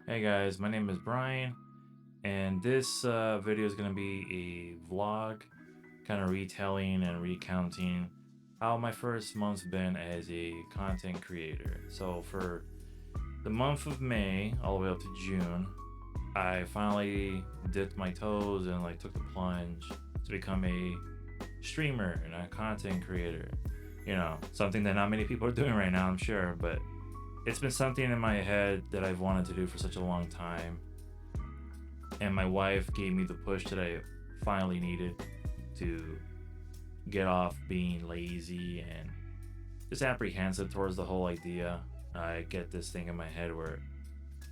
Hey guys, my name is Brian, and this video is going to be a vlog, kind of retelling and recounting how my first month's been as a content creator. So for the month of May all the way up to June, I finally dipped my toes and like took the plunge to become a streamer and a content creator. Something that not many people are doing right now, I'm sure, but it's been something in my head that I've wanted to do for such a long time. And my wife gave me the push that I finally needed to get off being lazy and just apprehensive towards the whole idea. I get this thing in my head where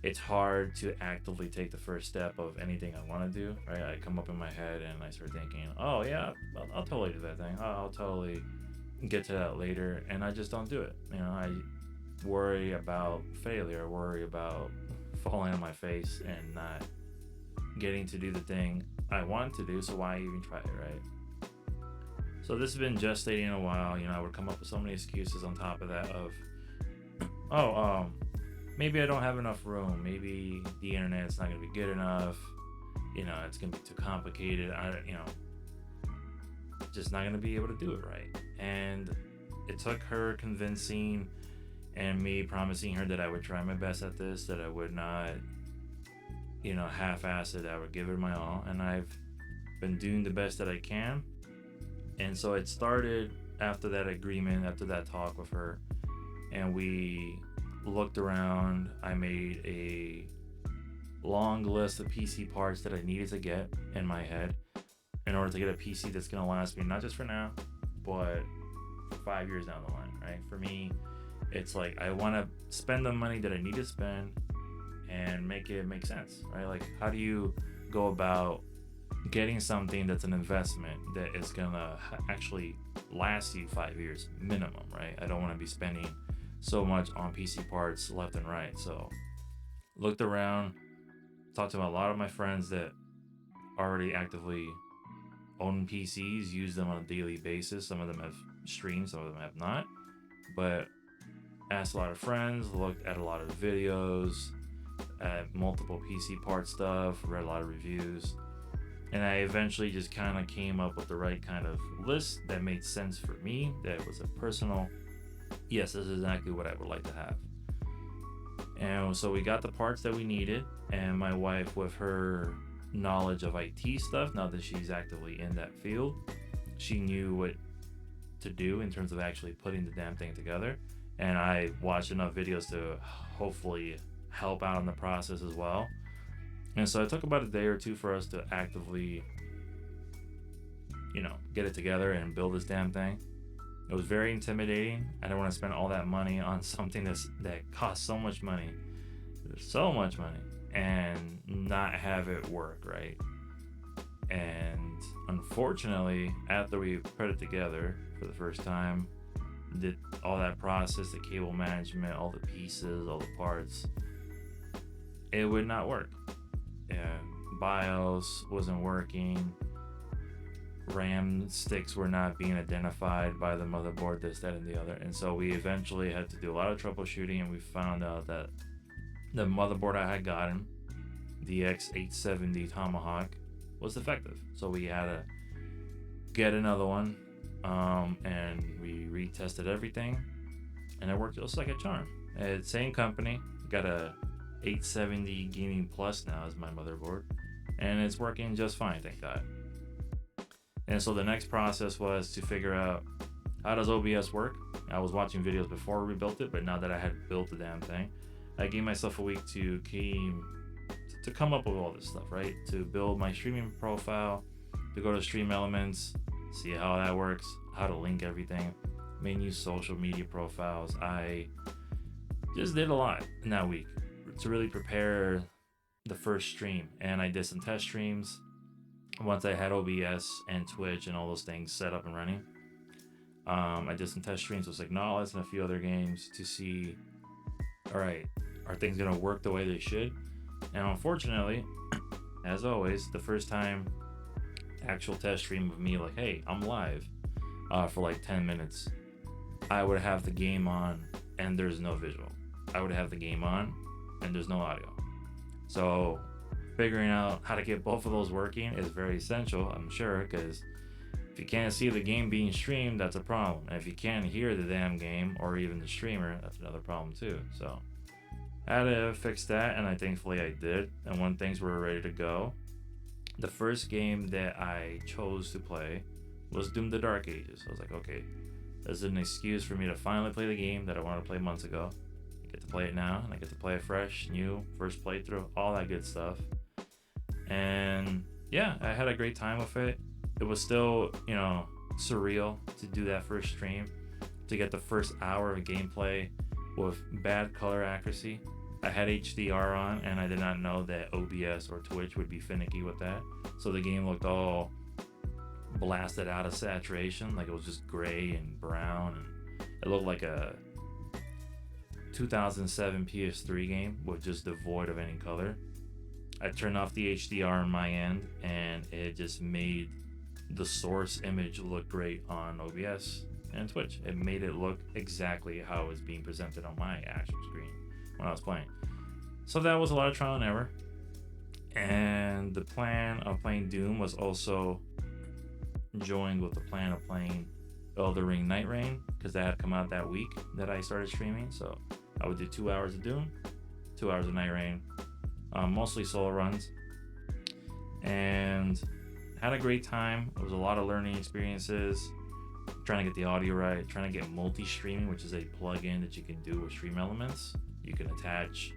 it's hard to actively take the first step of anything I want to do, right? I come up in my head and I start thinking, oh, yeah, I'll totally do that thing. I'll totally get to that later. And I just don't do it. I worry about failure, worry about falling on my face and not getting to do the thing I want to do, so why even try it, right? So this has been gestating a while. I would come up with so many excuses on top of that of, maybe I don't have enough room, maybe the internet's not gonna be good enough, it's gonna be too complicated, just not gonna be able to do it right. And it took her convincing and me promising her that I would try my best at this, that I would not, half-ass it, I would give it my all, and I've been doing the best that I can. And so it started after that agreement, after that talk with her, and we looked around. I made a long list of PC parts that I needed to get in my head in order to get a PC that's going to last me not just for now, but for 5 years down the line, right? For me, it's like I want to spend the money that I need to spend and make it make sense, right? Like, how do you go about getting something that's an investment that is gonna actually last you 5 years minimum, right? I don't want to be spending so much on PC parts left and right. So looked around, talked to a lot of my friends that already actively own PCs, use them on a daily basis. Some of them have streamed, some of them have not, but asked a lot of friends, looked at a lot of videos, at multiple PC part stuff, read a lot of reviews, and I eventually just kind of came up with the right kind of list that made sense for me, that was a personal, yes, this is exactly what I would like to have. And so we got the parts that we needed, and my wife, with her knowledge of IT stuff, now that she's actively in that field, she knew what to do in terms of actually putting the damn thing together. And I watched enough videos to hopefully help out in the process as well. And so it took about a day or two for us to actively, get it together and build this damn thing. It was very intimidating. I didn't want to spend all that money on something that costs so much money, and not have it work right. And unfortunately, after we put it together for the first time, did all that process, the cable management, all the pieces, all the parts, it would not work. Yeah, BIOS wasn't working, RAM sticks were not being identified by the motherboard, this, that, and the other. And so we eventually had to do a lot of troubleshooting, and we found out that the motherboard I had gotten, the X870 Tomahawk, was defective. So we had to get another one, and we retested everything, and it worked just like a charm. Same company, got a 870 Gaming Plus now as my motherboard, and it's working just fine, thank God. And so the next process was to figure out, how does OBS work? I was watching videos before we built it, but now that I had built the damn thing, I gave myself a week to come up with all this stuff, right? To build my streaming profile, to go to Stream Elements, see how that works, how to link everything, menu, social media profiles. I just did a lot in that week to really prepare the first stream, and I did some test streams once I had OBS and Twitch and all those things set up and running. I did some test streams with Signalis and a few other games to see, all right, are things gonna work the way they should? And unfortunately, as always, the first time actual test stream of me, like, hey, I'm live, for like 10 minutes, I would have the game on and there's no visual. I would have the game on and there's no audio. So figuring out how to get both of those working is very essential, I'm sure, because if you can't see the game being streamed, that's a problem. And if you can't hear the damn game or even the streamer, that's another problem too. So I had to fix that, and I thankfully I did. And when things were ready to go, the first game that I chose to play was Doom: The Dark Ages. I was like, okay, this is an excuse for me to finally play the game that I wanted to play months ago. I get to play it now, and I get to play it fresh, new, first playthrough, all that good stuff. And yeah, I had a great time with it. It was still, surreal to do that first stream, to get the first hour of gameplay with bad color accuracy. I had HDR on, and I did not know that OBS or Twitch would be finicky with that. So the game looked all blasted out of saturation, like it was just gray and brown, and it looked like a 2007 PS3 game with just devoid of any color. I turned off the HDR on my end, and it just made the source image look great on OBS and Twitch. It made it look exactly how it was being presented on my actual screen when I was playing. So that was a lot of trial and error. And the plan of playing Doom was also joined with the plan of playing Elden Ring Night Reign, because that had come out that week that I started streaming. So I would do 2 hours of Doom, 2 hours of Night Reign, mostly solo runs, and had a great time. It was a lot of learning experiences, trying to get the audio right, trying to get multi-streaming, which is a plugin that you can do with Stream Elements. You can attach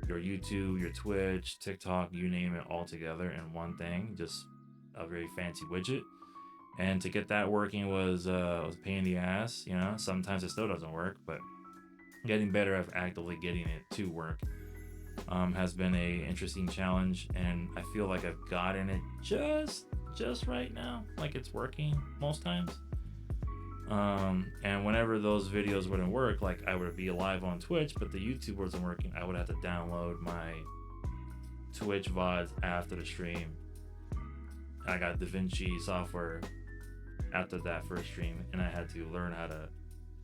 your YouTube, your Twitch, TikTok, you name it, all together in one thing, just a very fancy widget. And to get that working was a pain in the ass. Sometimes it still doesn't work, but getting better at actively getting it to work has been a interesting challenge, and I feel like I've gotten it just right now, like it's working most times. And whenever those videos wouldn't work, like I would be live on Twitch but the YouTube wasn't working, I would have to download my Twitch VODs after the stream. I got DaVinci software after that first stream, and I had to learn how to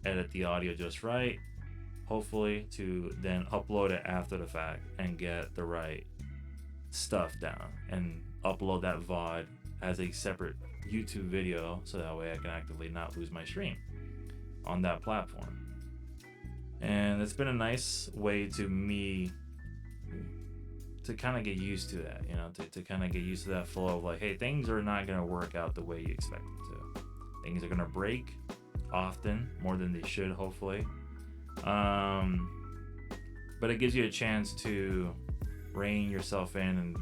edit the audio just right, hopefully, to then upload it after the fact and get the right stuff down and upload that VOD as a separate YouTube video, so that way I can actively not lose my stream on that platform. And it's been a nice way to me to kind of get used to that, to kind of get used to that flow of like, hey, things are not going to work out the way you expect them to. Things are going to break often, more than they should, hopefully. But it gives you a chance to rein yourself in and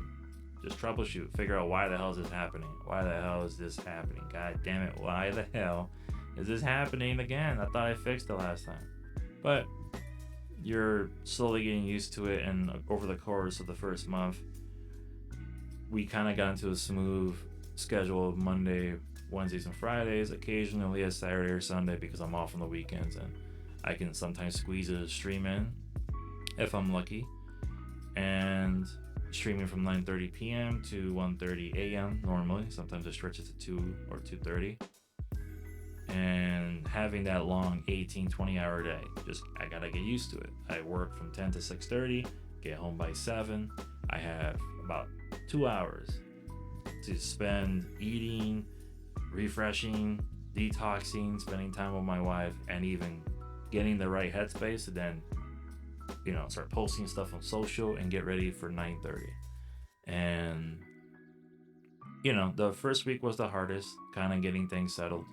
just troubleshoot, figure out why the hell is this happening? Why the hell is this happening? God damn it, why the hell is this happening again? I thought I fixed it last time. But you're slowly getting used to it, and over the course of the first month, we kind of got into a smooth schedule of Monday, Wednesdays, and Fridays, occasionally a Saturday or Sunday because I'm off on the weekends, and I can sometimes squeeze a stream in if I'm lucky. And streaming from 9:30 p.m. to 1:30 a.m. normally. Sometimes I stretch it to 2 or 2:30. And having that long 18-20 hour day, I gotta get used to it. I work from 10 to 6:30, get home by 7. I have about 2 hours to spend eating, refreshing, detoxing, spending time with my wife, and even getting the right headspace to then start posting stuff on social and get ready for 9:30. And the first week was the hardest, kind of getting things settled,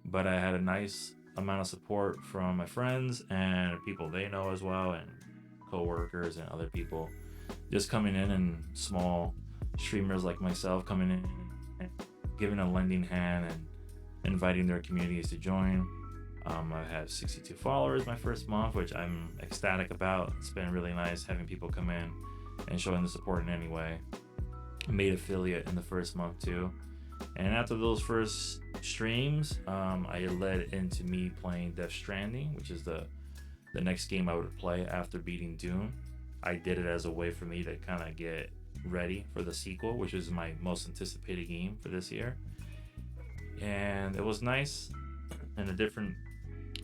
but I had a nice amount of support from my friends and people they know as well, and co-workers and other people just coming in, and small streamers like myself coming in and giving a lending hand and inviting their communities to join. I have 62 followers my first month, which I'm ecstatic about. It's been really nice having people come in and showing the support in any way. I made affiliate in the first month too. And after those first streams, I led into me playing Death Stranding, which is the next game I would play after beating Doom. I did it as a way for me to kind of get ready for the sequel, which is my most anticipated game for this year. And it was nice in a different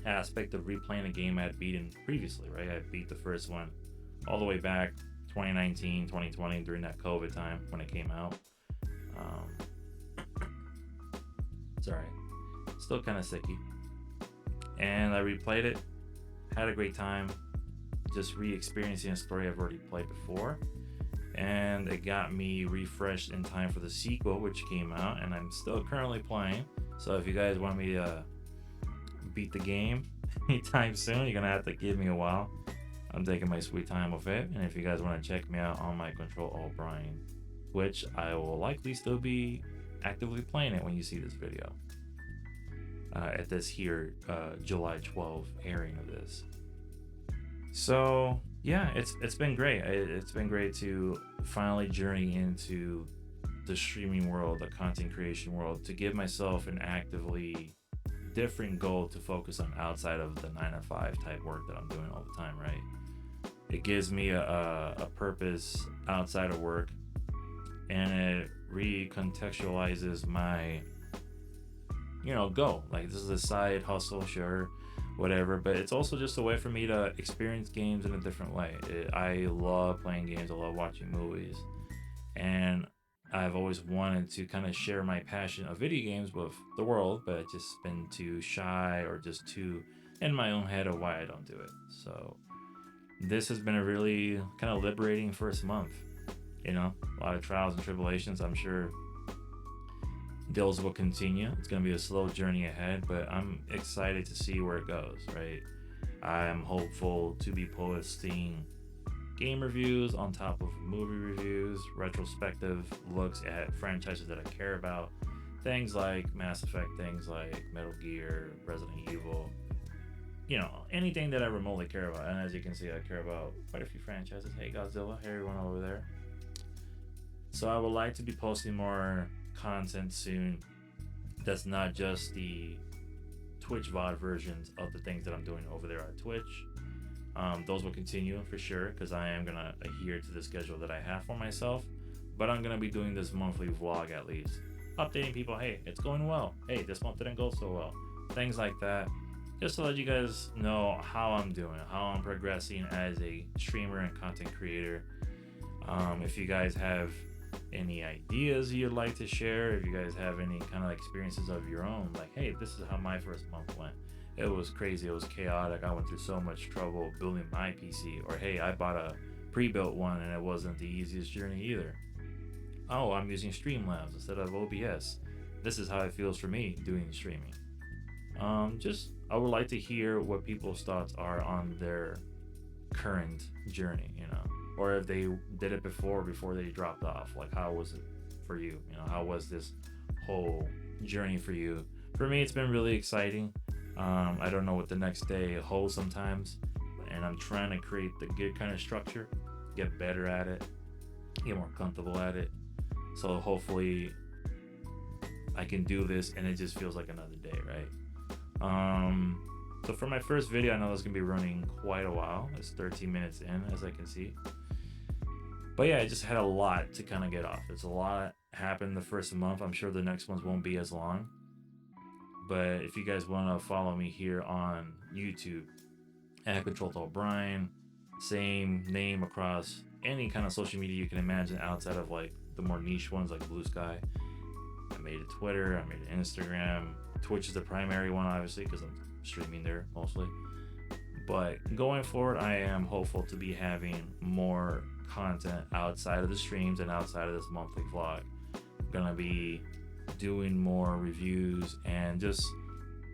aspect of replaying a game I had beaten previously, right? I beat the first one all the way back 2019, 2020 during that COVID time when it came out. Sorry, still kind of sicky. And I replayed it, had a great time, just re-experiencing a story I've already played before. And it got me refreshed in time for the sequel, which came out, and I'm still currently playing. So if you guys want me to beat the game anytime soon, you're gonna have to give me a while. I'm taking my sweet time with it. And if you guys want to check me out on my Control Alt Brian Twitch, I will likely still be actively playing it when you see this video. At this here July 12th airing of this. So yeah, it's been great. It's been great to finally journey into the streaming world, the content creation world, to give myself an actively different goal to focus on outside of the 9 to 5 type work that I'm doing all the time, right? It gives me a purpose outside of work, and it recontextualizes my goal. Like, this is a side hustle, sure, whatever, but it's also just a way for me to experience games in a different way. I love playing games, I love watching movies, and I've always wanted to kind of share my passion of video games with the world, but I've just been too shy or just too in my own head of why I don't do it. So this has been a really kind of liberating first month. A lot of trials and tribulations. I'm sure those will continue. It's going to be a slow journey ahead, but I'm excited to see where it goes, right? I'm hopeful to be posting game reviews on top of movie reviews, retrospective looks at franchises that I care about, things like Mass Effect, things like Metal Gear, Resident Evil, anything that I remotely care about. And as you can see, I care about quite a few franchises. Hey Godzilla, hey everyone over there. So I would like to be posting more content soon that's not just the Twitch VOD versions of the things that I'm doing over there on Twitch. Those will continue for sure, because I am going to adhere to the schedule that I have for myself. But I'm going to be doing this monthly vlog at least. Updating people, hey, it's going well. Hey, this month didn't go so well. Things like that. Just to let you guys know how I'm doing, how I'm progressing as a streamer and content creator. If you guys have any ideas you'd like to share, if you guys have any kind of experiences of your own, like, hey, this is how my first month went. It was crazy, it was chaotic, I went through so much trouble building my PC, or hey, I bought a pre-built one and it wasn't the easiest journey either. Oh, I'm using Streamlabs instead of OBS. This is how it feels for me doing streaming. I would like to hear what people's thoughts are on their current journey, or if they did it before they dropped off. Like, how was it for you? How was this whole journey for you? For me, it's been really exciting. I don't know what the next day holds sometimes, and I'm trying to create the good kind of structure, get better at it, get more comfortable at it. So hopefully I can do this and it just feels like another day, right? So for my first video, I know it's gonna be running quite a while. It's 13 minutes in, as I can see. But yeah, I just had a lot to kind of get off. It's a lot happened the first month. I'm sure the next ones won't be as long. But if you guys want to follow me here on YouTube at Control Alt Brian, same name across any kind of social media you can imagine outside of like the more niche ones like Blue Sky. I made a Twitter, I made an Instagram. Twitch is the primary one, obviously, because I'm streaming there mostly. But going forward, I am hopeful to be having more content outside of the streams and outside of this monthly vlog. I'm gonna be doing more reviews and just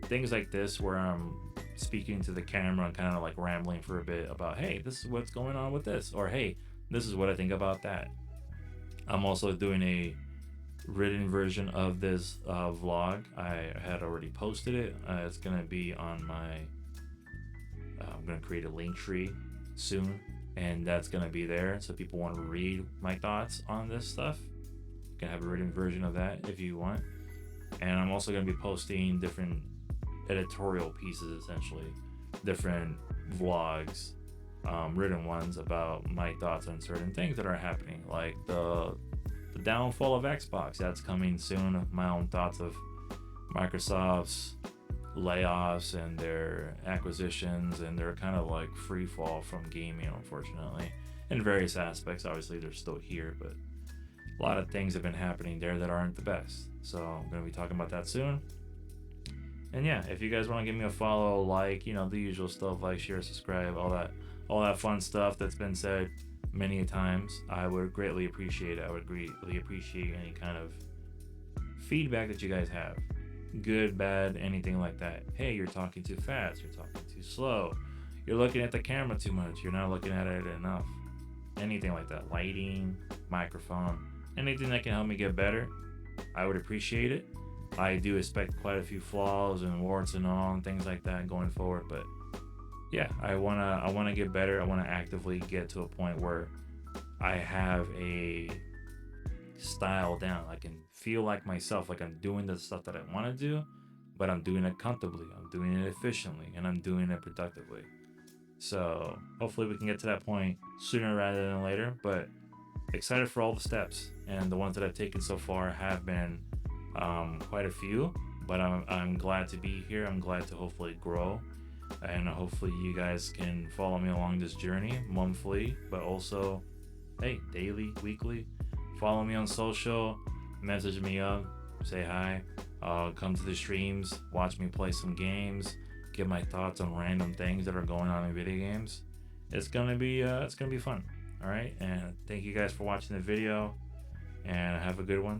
things like this where I'm speaking to the camera and kind of like rambling for a bit about, hey, this is what's going on with this, or hey, this is what I think about that. I'm also doing a written version of this vlog. I had already posted it. It's gonna be on my I'm gonna create a link tree soon, and that's gonna be there, so people want to read my thoughts on this stuff. You can have a written version of that if you want. And I'm also gonna be posting different editorial pieces, essentially different vlogs, written ones about my thoughts on certain things that are happening, like the downfall of Xbox. That's coming soon. My own thoughts of Microsoft's layoffs and their acquisitions and their kind of like free fall from gaming, unfortunately. in various aspects. Obviously, they're still here, but a lot of things have been happening there that aren't the best. So I'm gonna be talking about that soon. And yeah, if you guys want to give me a follow, like, the usual stuff, like, share, subscribe, all that fun stuff that's been said many times, I would greatly appreciate it. I would greatly appreciate any kind of feedback that you guys have, good, bad, anything like that. Hey, you're talking too fast, you're talking too slow, you're looking at the camera too much, you're not looking at it enough, anything like that, lighting, microphone, anything that can help me get better, I would appreciate it. I do expect quite a few flaws and warts and all and things like that going forward, but yeah, I wanna get better. I wanna actively get to a point where I have a style down. I can feel like myself, like I'm doing the stuff that I want to do, but I'm doing it comfortably, I'm doing it efficiently, and I'm doing it productively. So hopefully we can get to that point sooner rather than later. But excited for all the steps, and the ones that I've taken so far have been quite a few. But I'm glad to be here. I'm glad to hopefully grow, and hopefully you guys can follow me along this journey monthly, but also, hey, daily, weekly. Follow me on social, message me up, say hi, come to the streams, watch me play some games, get my thoughts on random things that are going on in video games. It's gonna be fun. All right, and thank you guys for watching the video, and have a good one.